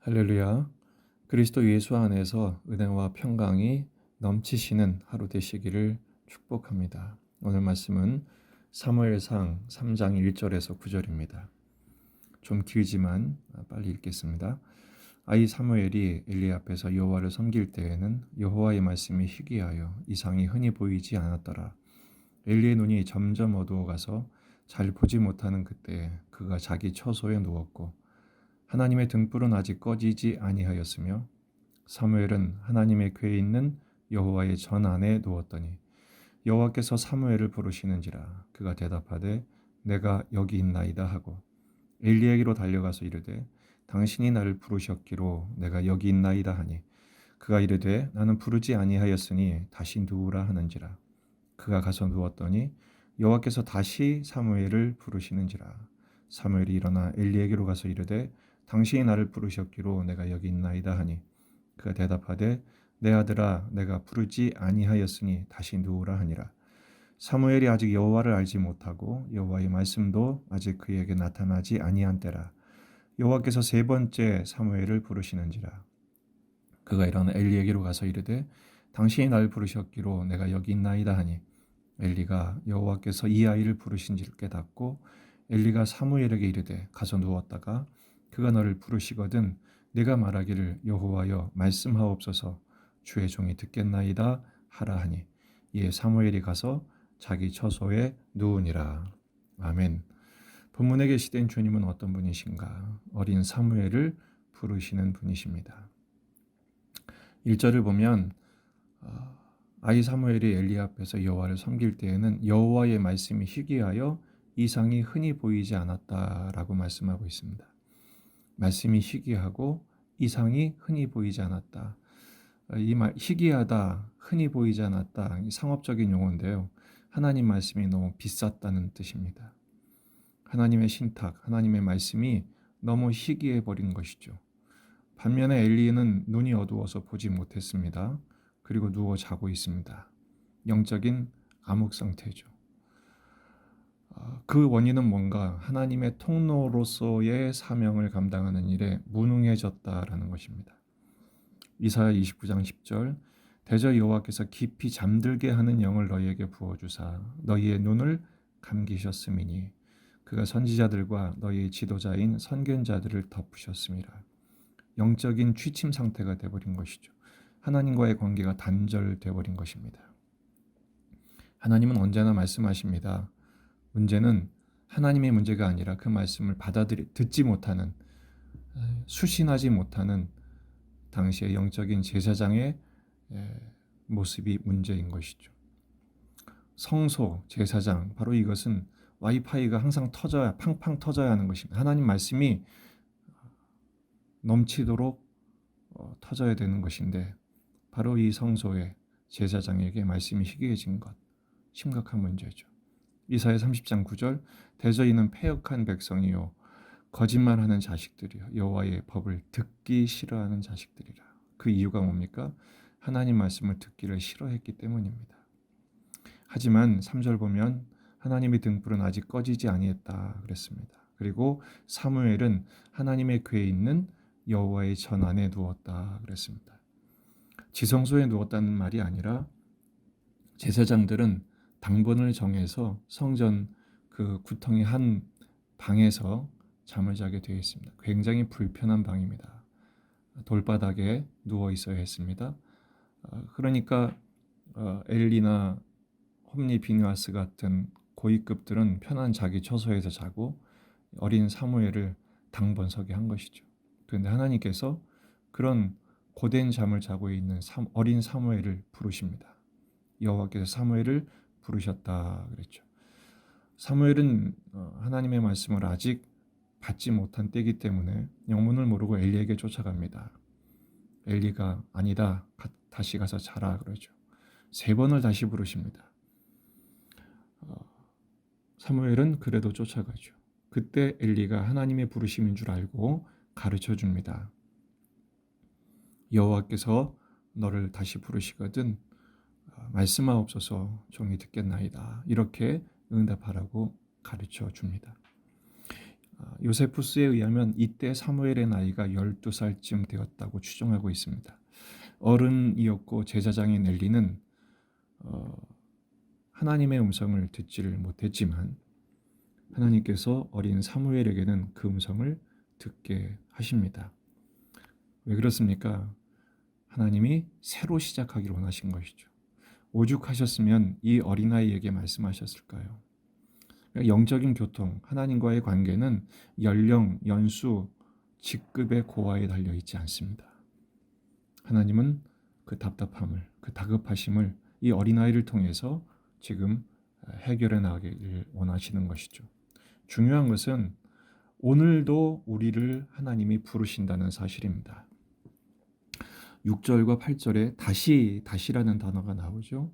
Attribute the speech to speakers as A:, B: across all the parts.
A: 할렐루야. 그리스도 예수 안에서 은혜와 평강이 넘치시는 하루 되시기를 축복합니다. 오늘 말씀은 사무엘상 3장 1절에서 9절입니다. 좀 길지만 빨리 읽겠습니다. 아이 사무엘이 엘리 앞에서 여호와를 섬길 때에는 여호와의 말씀이 희귀하여 이상이 흔히 보이지 않았더라. 엘리의 눈이 점점 어두워가서 잘 보지 못하는 그때 그가 자기 처소에 누웠고 하나님의 등불은 아직 꺼지지 아니하였으며 사무엘은 하나님의 궤에 있는 여호와의 전 안에 누웠더니 여호와께서 사무엘을 부르시는지라 그가 대답하되 내가 여기 있나이다 하고 엘리에게로 달려가서 이르되 당신이 나를 부르셨기로 내가 여기 있나이다 하니 그가 이르되 나는 부르지 아니하였으니 다시 누우라 하는지라 그가 가서 누웠더니 여호와께서 다시 사무엘을 부르시는지라 사무엘이 일어나 엘리에게로 가서 이르되 당신이 나를 부르셨기로 내가 여기 있나이다 하니 그가 대답하되 내 아들아 내가 부르지 아니하였으니 다시 누우라 하니라. 사무엘이 아직 여호와를 알지 못하고 여호와의 말씀도 아직 그에게 나타나지 아니한 때라. 여호와께서 세 번째 사무엘을 부르시는지라. 그가 일어나 엘리에게로 가서 이르되 당신이 나를 부르셨기로 내가 여기 있나이다 하니 엘리가 여호와께서 이 아이를 부르신지를 깨닫고 엘리가 사무엘에게 이르되 가서 누웠다가 그가 너를 부르시거든 내가 말하기를 여호와여 말씀하옵소서 주의 종이 듣겠나이다 하라 하니 이에 사무엘이 가서 자기 처소에 누우니라. 아멘. 본문에 계시된 주님은 어떤 분이신가? 어린 사무엘을 부르시는 분이십니다. 1절을 보면 아이 사무엘이 엘리 앞에서 여호와를 섬길 때에는 여호와의 말씀이 희귀하여 이상이 흔히 보이지 않았다라고 말씀하고 있습니다. 말씀이 희귀하고 이상이 흔히 보이지 않았다. 이 말 희귀하다, 흔히 보이지 않았다. 이 상업적인 용어인데요. 하나님 말씀이 너무 비쌌다는 뜻입니다. 하나님의 신탁, 하나님의 말씀이 너무 희귀해 버린 것이죠. 반면에 엘리는 눈이 어두워서 보지 못했습니다. 그리고 누워 자고 있습니다. 영적인 암흑 상태죠. 그 원인은 뭔가 하나님의 통로로서의 사명을 감당하는 일에 무능해졌다라는 것입니다. 이사야 29장 10절 대저 여호와께서 깊이 잠들게 하는 영을 너희에게 부어주사 너희의 눈을 감기셨음이니 그가 선지자들과 너희의 지도자인 선견자들을 덮으셨음이라. 영적인 취침 상태가 되어버린 것이죠. 하나님과의 관계가 단절되어버린 것입니다. 하나님은 언제나 말씀하십니다. 문제는 하나님의 문제가 아니라 그 말씀을 듣지 못하는, 수신하지 못하는 당시의 영적인 제사장의 모습이 문제인 것이죠. 성소, 제사장, 바로 이것은 와이파이가 항상 터져야, 팡팡 터져야 하는 것입니다. 하나님 말씀이 넘치도록 터져야 되는 것인데 바로 이 성소의 제사장에게 말씀이 희귀해진 것, 심각한 문제죠. 이사야 30장 9절 대저 이는 패역한 백성이요 거짓말하는 자식들이요 여호와의 법을 듣기 싫어하는 자식들이라. 그 이유가 뭡니까? 하나님 말씀을 듣기를 싫어했기 때문입니다. 하지만 3절 보면 하나님의 등불은 아직 꺼지지 아니했다 그랬습니다. 그리고 사무엘은 하나님의 궤에 있는 여호와의 전 안에 누웠다 그랬습니다. 지성소에 누웠다는 말이 아니라 제사장들은 당번을 정해서 성전 그 구덩이 한 방에서 잠을 자게 되어 있습니다. 굉장히 불편한 방입니다. 돌바닥에 누워 있어야 했습니다. 그러니까 엘리나 홈리 비누아스 같은 고위급들은 편한 자기 처소에서 자고 어린 사무엘을 당번서게 한 것이죠. 그런데 하나님께서 그런 고된 잠을 자고 있는 어린 사무엘을 부르십니다. 여호와께서 사무엘을 부르셨다 그랬죠. 사무엘은 하나님의 말씀을 아직 받지 못한 때이기 때문에 영문을 모르고 엘리에게 쫓아갑니다. 엘리가 아니다, 다시 가서 자라 그러죠. 3번을 다시 부르십니다. 사무엘은 그래도 쫓아가죠. 그때 엘리가 하나님의 부르심인 줄 알고 가르쳐 줍니다. 여호와께서 너를 다시 부르시거든 말씀하옵소서 종이 듣겠나이다. 이렇게 응답하라고 가르쳐 줍니다. 요세푸스에 의하면 이때 사무엘의 나이가 12살쯤 되었다고 추정하고 있습니다. 어른이었고 제사장인 엘리는 하나님의 음성을 듣지를 못했지만 하나님께서 어린 사무엘에게는 그 음성을 듣게 하십니다. 왜 그렇습니까? 하나님이 새로 시작하기를 원하신 것이죠. 오죽하셨으면 이 어린아이에게 말씀하셨을까요? 영적인 교통, 하나님과의 관계는 연령, 연수, 직급의 고하에 달려 있지 않습니다. 하나님은 그 답답함을, 그 다급하심을 이 어린아이를 통해서 지금 해결해 나가기를 원하시는 것이죠. 중요한 것은 오늘도 우리를 하나님이 부르신다는 사실입니다. 6절과 8절에 다시라는 단어가 나오죠.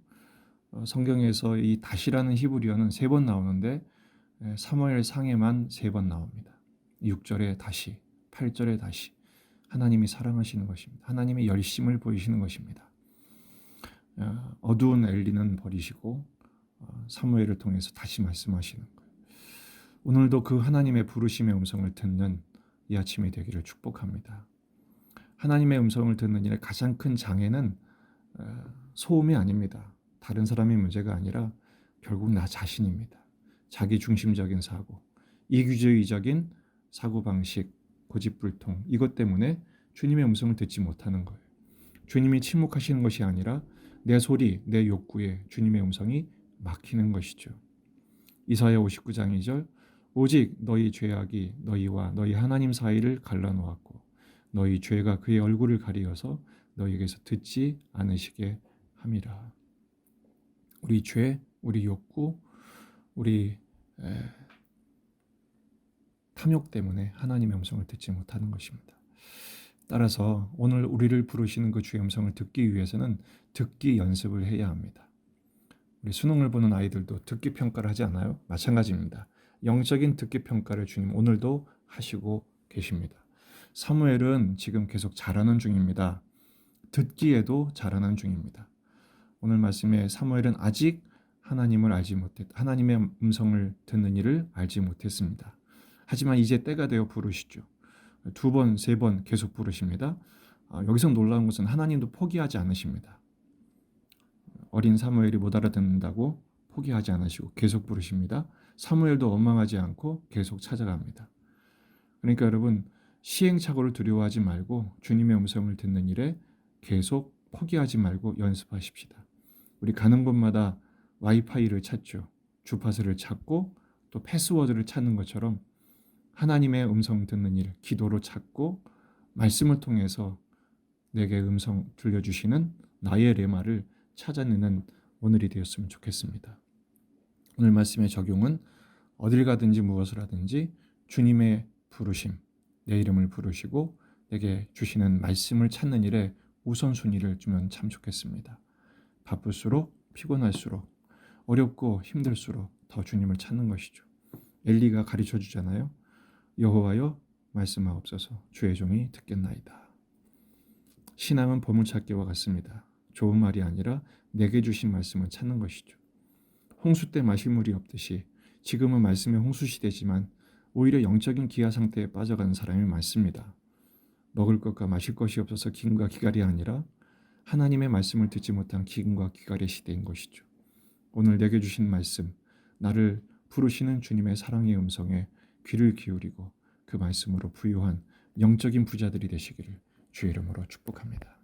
A: 성경에서 이 다시라는 히브리어는 3번 나오는데 사무엘 상에만 3번 나옵니다. 6절에 다시, 8절에 다시. 하나님이 사랑하시는 것입니다. 하나님의 열심을 보이시는 것입니다. 어두운 엘리는 버리시고 사무엘을 통해서 다시 말씀하시는 거예요. 오늘도 그 하나님의 부르심의 음성을 듣는 이 아침이 되기를 축복합니다. 하나님의 음성을 듣는 일의 가장 큰 장애는 소음이 아닙니다. 다른 사람의 문제가 아니라 결국 나 자신입니다. 자기 중심적인 사고, 이기주의적인 사고방식, 고집불통, 이것 때문에 주님의 음성을 듣지 못하는 거예요. 주님이 침묵하시는 것이 아니라 내 소리, 내 욕구에 주님의 음성이 막히는 것이죠. 이사야 59장 2절, 오직 너희 죄악이 너희와 너희 하나님 사이를 갈라놓았고 너희 죄가 그의 얼굴을 가리어서 너희에게서 듣지 않으시게 함이라. 우리 죄, 우리 욕구, 우리 탐욕 때문에 하나님의 음성을 듣지 못하는 것입니다. 따라서 오늘 우리를 부르시는 그 주의 음성을 듣기 위해서는 듣기 연습을 해야 합니다. 우리 수능을 보는 아이들도 듣기 평가를 하지 않아요? 마찬가지입니다. 영적인 듣기 평가를 주님 오늘도 하시고 계십니다. 사무엘은 지금 계속 자라는 중입니다. 듣기에도 자라는 중입니다. 오늘 말씀에 사무엘은 아직 하나님을 알지 못했, 하나님의 음성을 듣는 일을 알지 못했습니다. 하지만 이제 때가 되어 부르시죠. 2번, 3번 계속 부르십니다. 여기서 놀라운 것은 하나님도 포기하지 않으십니다. 어린 사무엘이 못 알아듣는다고 포기하지 않으시고 계속 부르십니다. 사무엘도 원망하지 않고 계속 찾아갑니다. 그러니까 여러분, 시행착오를 두려워하지 말고 주님의 음성을 듣는 일에 계속 포기하지 말고 연습하십시다. 우리 가는 곳마다 와이파이를 찾죠. 주파수를 찾고 또 패스워드를 찾는 것처럼 하나님의 음성 듣는 일, 기도로 찾고 말씀을 통해서 내게 음성 들려주시는 나의 레마를 찾아내는 오늘이 되었으면 좋겠습니다. 오늘 말씀의 적용은 어딜 가든지 무엇을 하든지 주님의 부르심, 내 이름을 부르시고 내게 주시는 말씀을 찾는 일에 우선순위를 주면 참 좋겠습니다. 바쁠수록 피곤할수록 어렵고 힘들수록 더 주님을 찾는 것이죠. 엘리가 가르쳐 주잖아요. 여호와여 말씀하옵소서 주의 종이 듣겠나이다. 신앙은 보물찾기와 같습니다. 좋은 말이 아니라 내게 주신 말씀을 찾는 것이죠. 홍수 때 마실 물이 없듯이 지금은 말씀의 홍수 시대지만 오히려 영적인 기아 상태에 빠져가는 사람이 많습니다. 먹을 것과 마실 것이 없어서 기근과 기갈이 아니라 하나님의 말씀을 듣지 못한 기근과 기갈의 시대인 것이죠. 오늘 내게 주신 말씀, 나를 부르시는 주님의 사랑의 음성에 귀를 기울이고 그 말씀으로 부유한 영적인 부자들이 되시기를 주의 이름으로 축복합니다.